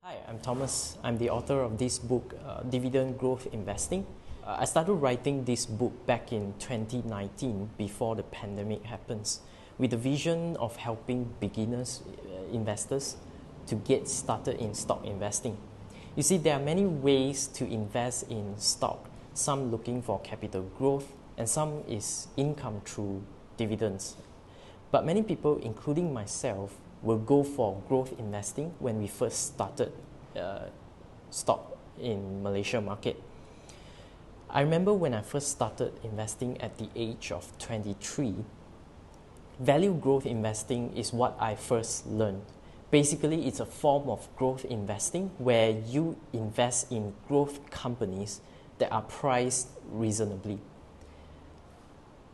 Hi, I'm Thomas. I'm the author of this book, Divdend Growth Investing. I started writing this book back in 2019 before the pandemic happens with the vision of helping beginners, investors to get started in stock investing. You see, there are many ways to invest in stock, some looking for capital growth and some is income through dividends. But many people, including myself, will go for growth investing when we first started stock in Malaysia market. I remember when I first started investing at the age of 23, value growth investing is what I first learned. Basically, it's a form of growth investing where you invest in growth companies that are priced reasonably.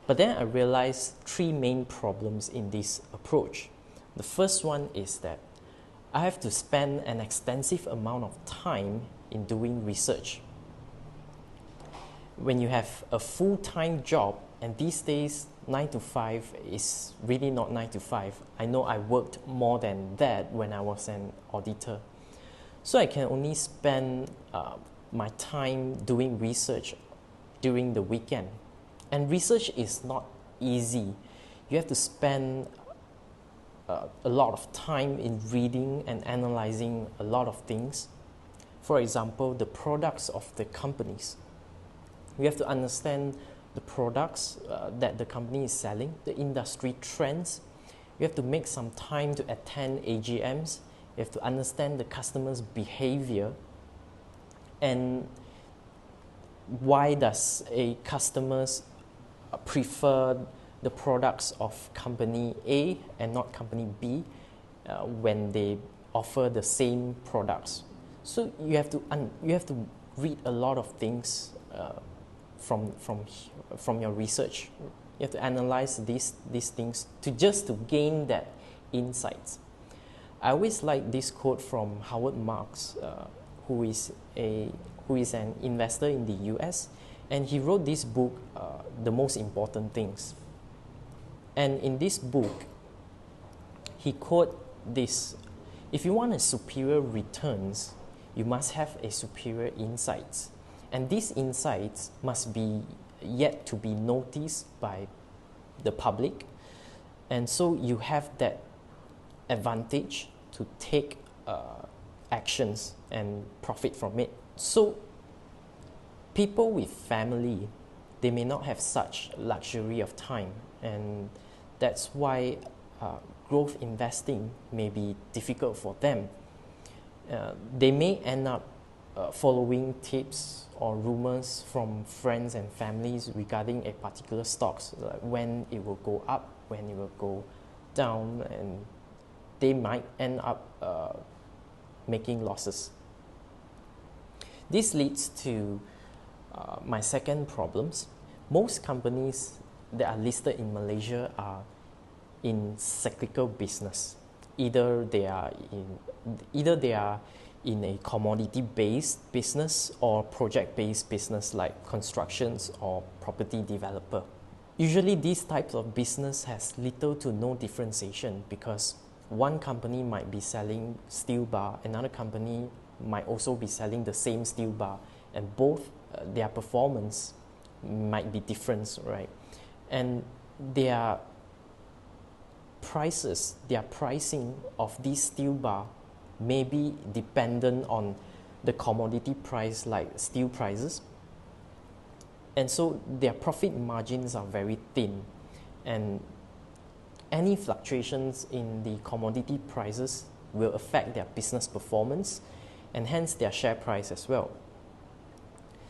But then I realized three main problems in this approach. The first one is that I have to spend an extensive amount of time in doing research. When you have a full-time job, and these days 9 to 5 is really not 9 to 5. I know I worked more than that when I was an auditor. So I can only spend my time doing research during the weekend. And research is not easy. You have to spend a lot of time in reading and analyzing a lot of things. For example, the products of the companies. You have to understand the products that the company is selling, the industry trends. You have to make some time to attend AGMs. You have to understand the customer's behavior and why does a customers prefer the products of company A and not company B when they offer the same products. So you have to read a lot of things from your research. You have to analyze these things to gain that insights. I always like this quote from Howard Marks, who is an investor in the US, and he wrote this book, The Most Important Things. And in this book, he quote this: if you want a superior returns, you must have a superior insights. And these insights must be yet to be noticed by the public. And so you have that advantage to take actions and profit from it. So people with family, they may not have such luxury of time, and that's why growth investing may be difficult for them. They may end up following tips or rumors from friends and families regarding a particular stocks, like when it will go up, when it will go down, and they might end up making losses. This leads to my second problems. Most companies that are listed in Malaysia are in cyclical business. Either they are in a commodity-based business or project-based business like constructions or property developer. Usually these types of business has little to no differentiation because one company might be selling steel bar, another company might also be selling the same steel bar, and both their performance might be different, right? And their prices, their pricing of this steel bar may be dependent on the commodity price like steel prices. And so their profit margins are very thin, and any fluctuations in the commodity prices will affect their business performance and hence their share price as well.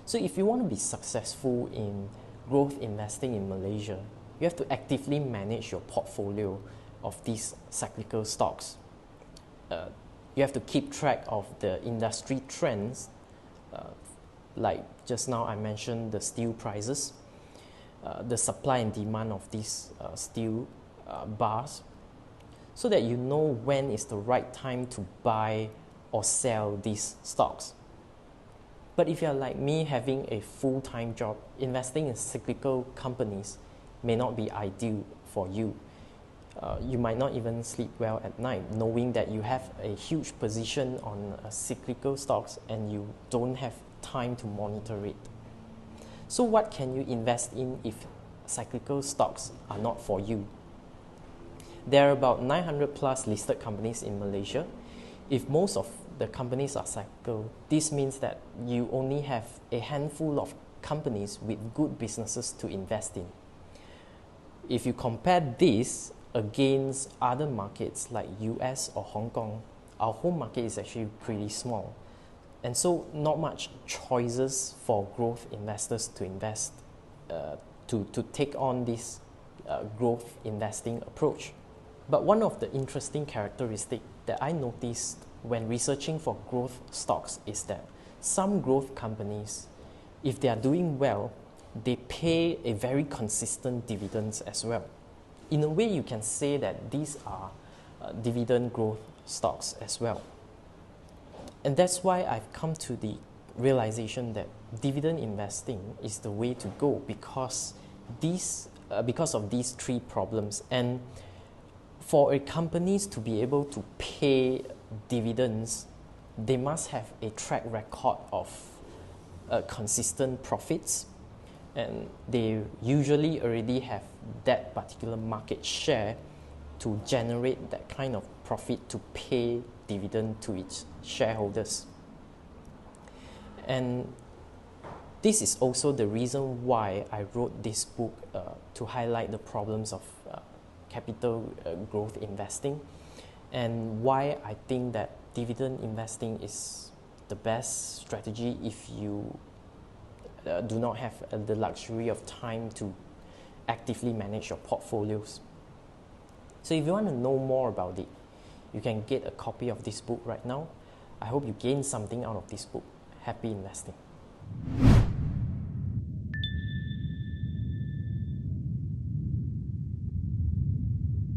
So if you want to be successful in growth investing in Malaysia, you have to actively manage your portfolio of these cyclical stocks. You have to keep track of the industry trends, like just now I mentioned the steel prices, the supply and demand of these steel bars, so that you know when is the right time to buy or sell these stocks. But if you're like me, having a full-time job, investing in cyclical companies may not be ideal for you. You might not even sleep well at night, knowing that you have a huge position on cyclical stocks and you don't have time to monitor it. So what can you invest in if cyclical stocks are not for you? There are about 900 plus listed companies in Malaysia. If most of the companies are cyclical, this means that you only have a handful of companies with good businesses to invest in. If you compare this against other markets like US or Hong Kong, our home market is actually pretty small. And so not much choices for growth investors to invest, to take on this growth investing approach. But one of the interesting characteristics that I noticed when researching for growth stocks is that some growth companies, if they are doing well, they pay a very consistent dividends as well. In a way, you can say that these are dividend growth stocks as well. And that's why I've come to the realization that dividend investing is the way to go because of these three problems. And for a companies to be able to pay dividends, they must have a track record of consistent profits, and they usually already have that particular market share to generate that kind of profit to pay dividend to its shareholders. And this is also the reason why I wrote this book to highlight the problems of capital growth investing, and why I think that dividend investing is the best strategy if you do not have the luxury of time to actively manage your portfolios. So if you want to know more about it, you can get a copy of this book right now. I hope you gain something out of this book. Happy investing.